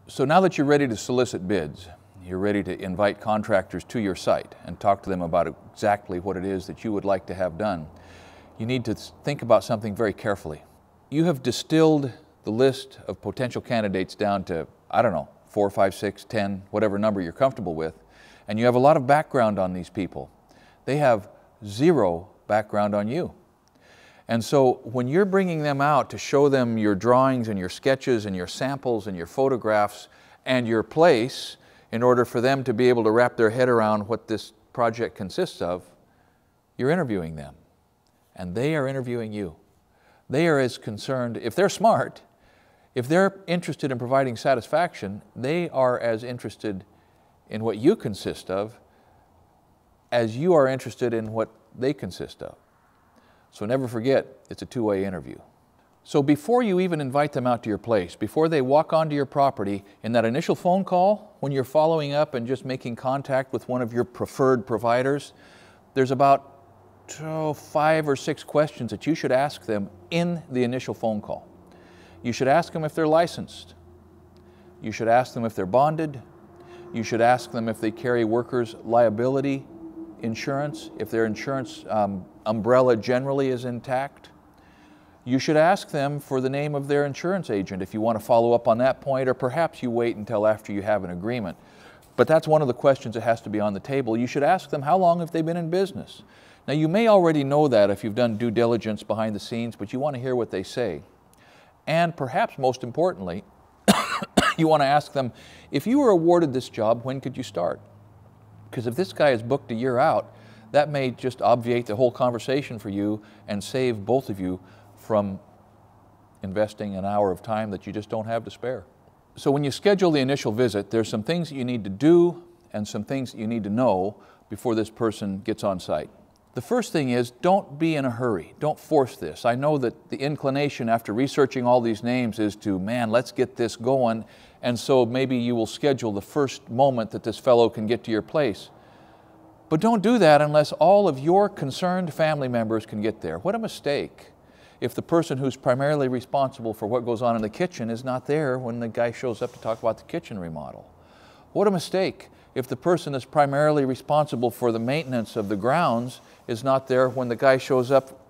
So now that you're ready to solicit bids, you're ready to invite contractors to your site and talk to them about exactly what it is that you would like to have done, you need to think about something very carefully. You have distilled the list of potential candidates down to, I don't know, 4, 5, 6, 10, whatever number you're comfortable with, and you have a lot of background on these people. They have zero background on you. And so when you're bringing them out to show them your drawings and your sketches and your samples and your photographs and your place in order for them to be able to wrap their head around what this project consists of, you're interviewing them. And they are interviewing you. They are as concerned, if they're smart, if they're interested in providing satisfaction, they are as interested in what you consist of as you are interested in what they consist of. So never forget, it's a two-way interview. So before you even invite them out to your place, before they walk onto your property, in that initial phone call, when you're following up and just making contact with one of your preferred providers, there's about 5 or 6 questions that you should ask them in the initial phone call. You should ask them if they're licensed. You should ask them if they're bonded. You should ask them if they carry workers' liability insurance, if their insurance umbrella generally is intact. You should ask them for the name of their insurance agent if you want to follow up on that point, or perhaps you wait until after you have an agreement. But that's one of the questions that has to be on the table. You should ask them how long have they been in business. Now you may already know that if you've done due diligence behind the scenes, but you want to hear what they say. And perhaps most importantly, you want to ask them, if you were awarded this job, when could you start? Because if this guy is booked a year out, that may just obviate the whole conversation for you and save both of you from investing an hour of time that you just don't have to spare. So when you schedule the initial visit, there's some things that you need to do and some things that you need to know before this person gets on site. The first thing is, don't be in a hurry. Don't force this. I know that the inclination after researching all these names is to, man, let's get this going, and so maybe you will schedule the first moment that this fellow can get to your place. But don't do that unless all of your concerned family members can get there. What a mistake if the person who's primarily responsible for what goes on in the kitchen is not there when the guy shows up to talk about the kitchen remodel. What a mistake if the person that's primarily responsible for the maintenance of the grounds is not there when the guy shows up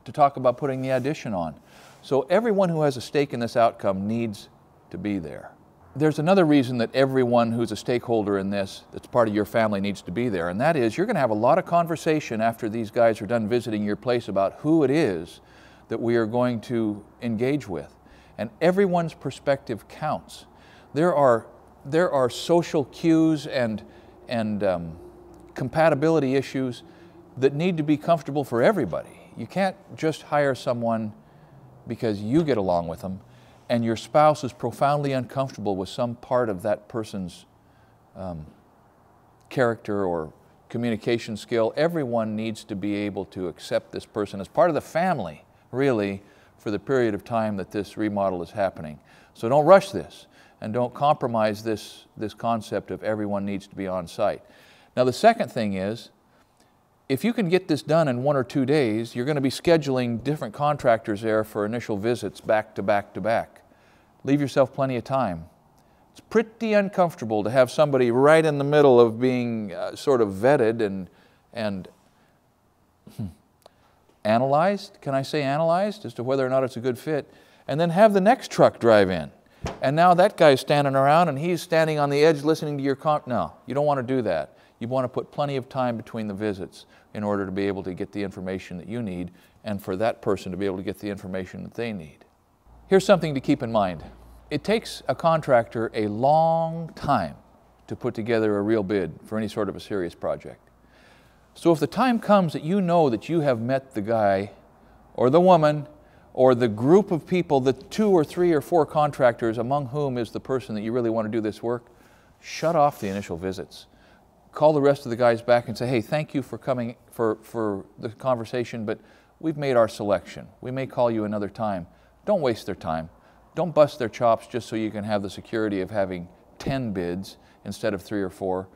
to talk about putting the addition on. So everyone who has a stake in this outcome needs to be there. There's another reason that everyone who's a stakeholder in this, that's part of your family, needs to be there, and that is you're going to have a lot of conversation after these guys are done visiting your place about who it is that we are going to engage with. And everyone's perspective counts. There are social cues and compatibility issues that need to be comfortable for everybody. You can't just hire someone because you get along with them and your spouse is profoundly uncomfortable with some part of that person's character or communication skill. Everyone needs to be able to accept this person as part of the family, really, for the period of time that this remodel is happening. So don't rush this and don't compromise this concept of everyone needs to be on site. Now the second thing is, if you can get this done in 1 or 2 days, you're going to be scheduling different contractors there for initial visits back to back to back. Leave yourself plenty of time. It's pretty uncomfortable to have somebody right in the middle of being sort of vetted and analyzed, can I say analyzed, as to whether or not it's a good fit, and then have the next truck drive in. And now that guy's standing around and he's standing on the edge listening to your No, you don't want to do that. You want to put plenty of time between the visits in order to be able to get the information that you need and for that person to be able to get the information that they need. Here's something to keep in mind. It takes a contractor a long time to put together a real bid for any sort of a serious project. So if the time comes that you know that you have met the guy or the woman or the group of people, the 2 or 3 or 4 contractors among whom is the person that you really want to do this work, shut off the initial visits. Call the rest of the guys back and say, hey, thank you for coming for the conversation, but we've made our selection. We may call you another time. Don't waste their time. Don't bust their chops just so you can have the security of having 10 bids instead of 3 or 4.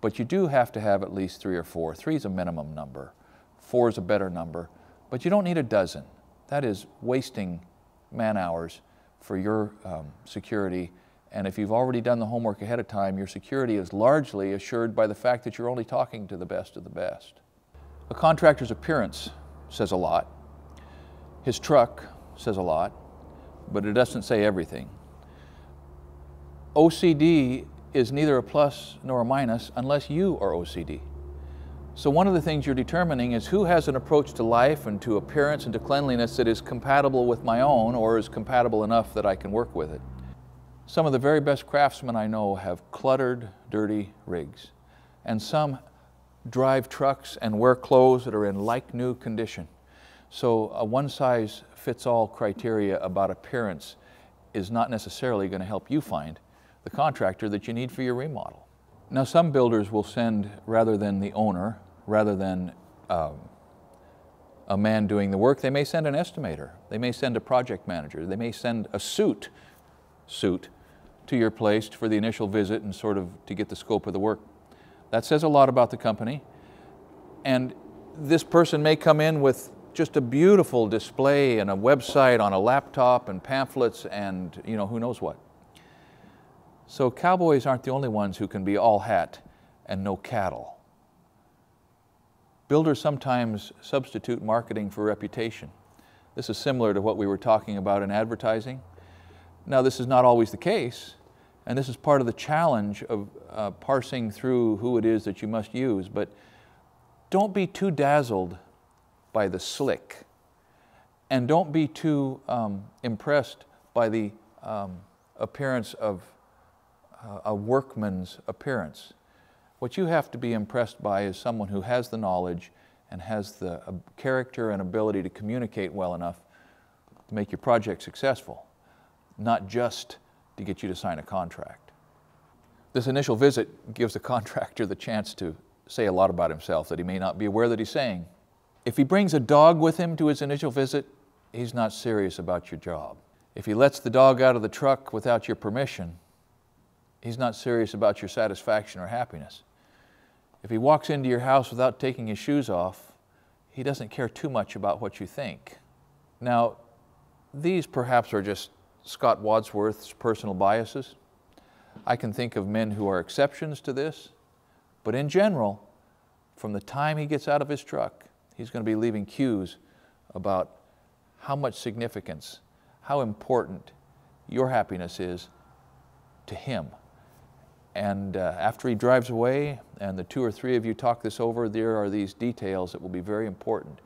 But you do have to have at least 3 or 4. 3 is a minimum number. 4 is a better number. But you don't need a dozen. That is wasting man hours for your security And if you've already done the homework ahead of time, your security is largely assured by the fact that you're only talking to the best of the best. A contractor's appearance says a lot. His truck says a lot, but it doesn't say everything. OCD is neither a plus nor a minus unless you are OCD. So one of the things you're determining is who has an approach to life and to appearance and to cleanliness that is compatible with my own, or is compatible enough that I can work with it. Some of the very best craftsmen I know have cluttered, dirty rigs, and some drive trucks and wear clothes that are in like-new condition. So a one-size-fits-all criteria about appearance is not necessarily going to help you find the contractor that you need for your remodel. Now, some builders will send, rather than the owner, rather than a man doing the work, they may send an estimator, they may send a project manager, they may send a suit to your place for the initial visit and sort of to get the scope of the work. That says a lot about the company. And this person may come in with just a beautiful display and a website on a laptop and pamphlets and who knows what. So cowboys aren't the only ones who can be all hat and no cattle. Builders sometimes substitute marketing for reputation. This is similar to what we were talking about in advertising. Now, this is not always the case, and this is part of the challenge of parsing through who it is that you must use, but don't be too dazzled by the slick, and don't be too impressed by the appearance of a workman's appearance. What you have to be impressed by is someone who has the knowledge and has the character and ability to communicate well enough to make your project successful, not just to get you to sign a contract. This initial visit gives the contractor the chance to say a lot about himself that he may not be aware that he's saying. If he brings a dog with him to his initial visit, he's not serious about your job. If he lets the dog out of the truck without your permission, he's not serious about your satisfaction or happiness. If he walks into your house without taking his shoes off, he doesn't care too much about what you think. Now, these perhaps are just Scott Wadsworth's personal biases. I can think of men who are exceptions to this, but in general, from the time he gets out of his truck, he's going to be leaving cues about how much significance, how important your happiness is to him. And after he drives away and the two or three of you talk this over, there are these details that will be very important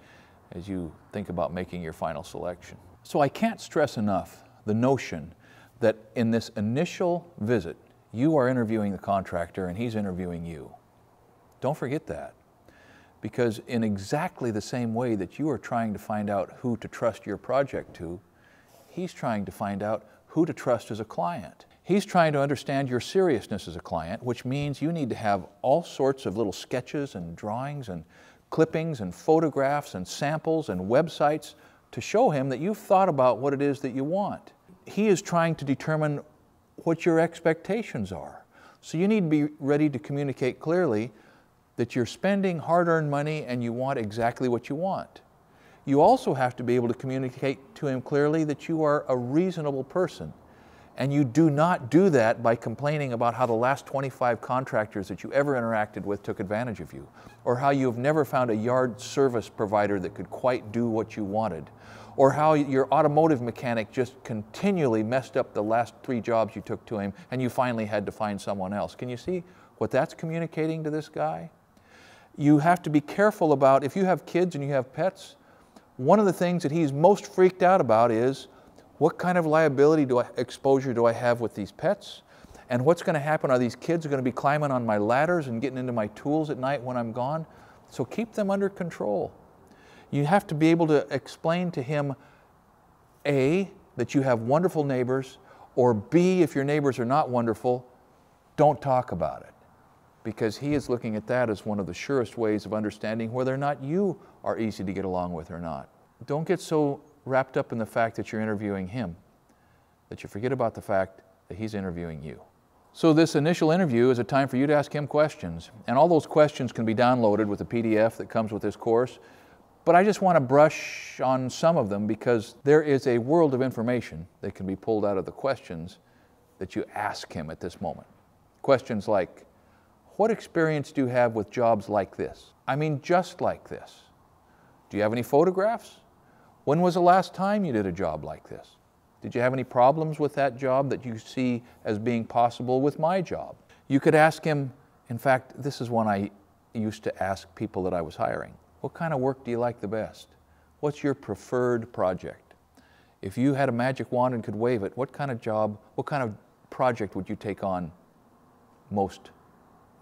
as you think about making your final selection. So I can't stress enough the notion that in this initial visit, you are interviewing the contractor and he's interviewing you. Don't forget that. Because in exactly the same way that you are trying to find out who to trust your project to, he's trying to find out who to trust as a client. He's trying to understand your seriousness as a client, which means you need to have all sorts of little sketches and drawings and clippings and photographs and samples and websites to show him that you've thought about what it is that you want. He is trying to determine what your expectations are. So you need to be ready to communicate clearly that you're spending hard-earned money and you want exactly what you want. You also have to be able to communicate to him clearly that you are a reasonable person. And you do not do that by complaining about how the last 25 contractors that you ever interacted with took advantage of you, or how you have never found a yard service provider that could quite do what you wanted, or how your automotive mechanic just continually messed up the last 3 jobs you took to him and you finally had to find someone else. Can you see what that's communicating to this guy? You have to be careful about, if you have kids and you have pets, one of the things that he's most freaked out about is, what kind of liability exposure do I have with these pets? And what's going to happen? Are these kids going to be climbing on my ladders and getting into my tools at night when I'm gone? So keep them under control. You have to be able to explain to him, A, that you have wonderful neighbors, or B, if your neighbors are not wonderful, don't talk about it. Because he is looking at that as one of the surest ways of understanding whether or not you are easy to get along with or not. Don't get so wrapped up in the fact that you're interviewing him that you forget about the fact that he's interviewing you. So this initial interview is a time for you to ask him questions, and all those questions can be downloaded with the PDF that comes with this course, but I just want to brush on some of them because there is a world of information that can be pulled out of the questions that you ask him at this moment. Questions like, what experience do you have with jobs like this? I mean, just like this. Do you have any photographs? When was the last time you did a job like this? Did you have any problems with that job that you see as being possible with my job? You could ask him, in fact, this is one I used to ask people that I was hiring. What kind of work do you like the best? What's your preferred project? If you had a magic wand and could wave it, what kind of job, what kind of project would you take on most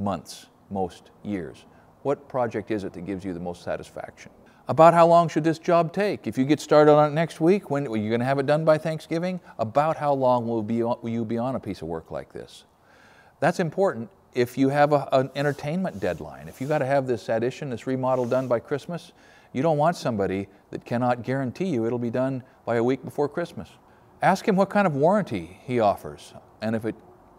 months, most years? What project is it that gives you the most satisfaction? About how long should this job take? If you get started on it next week, when are you going to have it done by Thanksgiving? About how long will you be on a piece of work like this? That's important if you have an entertainment deadline. If you got to have this addition, this remodel done by Christmas, you don't want somebody that cannot guarantee you it'll be done by a week before Christmas. Ask him what kind of warranty he offers, and if it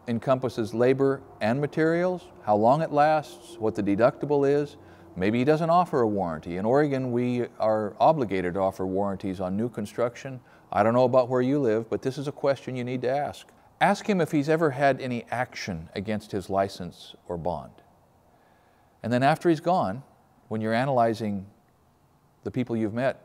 encompasses labor and materials, how long it lasts, what the deductible is. Maybe he doesn't offer a warranty. In Oregon, we are obligated to offer warranties on new construction. I don't know about where you live, but this is a question you need to ask. Ask him if he's ever had any action against his license or bond. And then after he's gone, when you're analyzing the people you've met,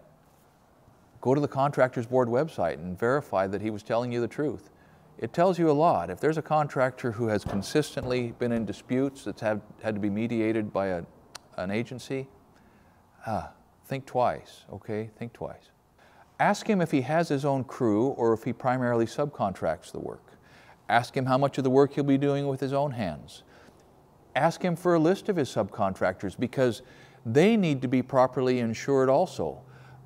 go to the Contractors Board website and verify that he was telling you the truth. It tells you a lot. If there's a contractor who has consistently been in disputes that's had to be mediated by an agency, think twice, okay? Think twice. Ask him if he has his own crew or if he primarily subcontracts the work. Ask him how much of the work he'll be doing with his own hands. Ask him for a list of his subcontractors because they need to be properly insured also.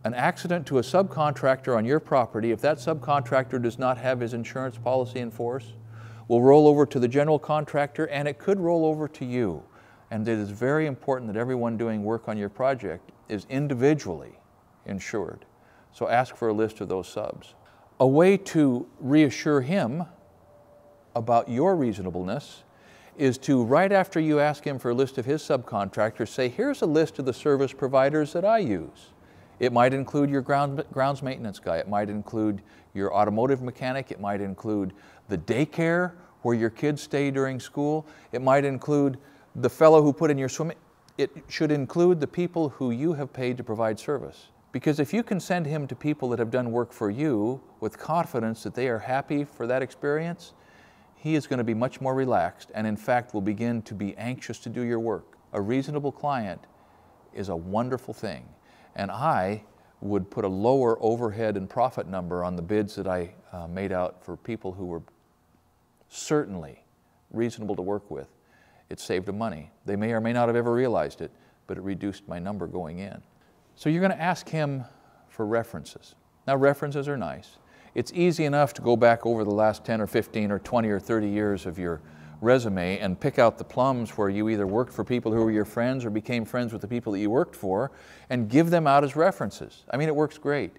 An accident to a subcontractor on your property, if that subcontractor does not have his insurance policy in force, will roll over to the general contractor and it could roll over to you. And it is very important that everyone doing work on your project is individually insured. So ask for a list of those subs. A way to reassure him about your reasonableness is to, right after you ask him for a list of his subcontractors, say, here's a list of the service providers that I use. It might include your grounds maintenance guy. It might include your automotive mechanic. It might include the daycare where your kids stay during school. It might include the fellow who put in your swimming. It should include the people who you have paid to provide service. Because if you can send him to people that have done work for you with confidence that they are happy for that experience, he is going to be much more relaxed and in fact will begin to be anxious to do your work. A reasonable client is a wonderful thing. And I would put a lower overhead and profit number on the bids that I made out for people who were certainly reasonable to work with. It saved them money. They may or may not have ever realized it, but it reduced my number going in. So you're going to ask him for references. Now, references are nice. It's easy enough to go back over the last 10 or 15 or 20 or 30 years of your resume and pick out the plums where you either worked for people who were your friends or became friends with the people that you worked for and give them out as references. I mean, it works great,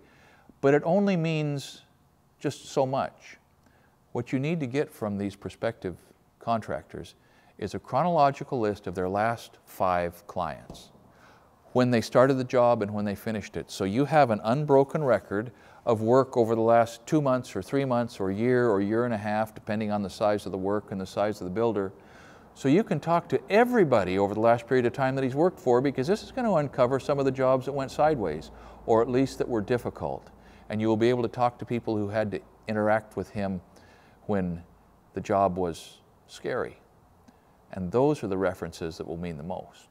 but it only means just so much. What you need to get from these prospective contractors is a chronological list of their last 5 clients, when they started the job and when they finished it. So you have an unbroken record of work over the last 2 months or 3 months or year and a half, depending on the size of the work and the size of the builder. So you can talk to everybody over the last period of time that he's worked for, because this is going to uncover some of the jobs that went sideways, or at least that were difficult. And you will be able to talk to people who had to interact with him when the job was scary. And those are the references that will mean the most.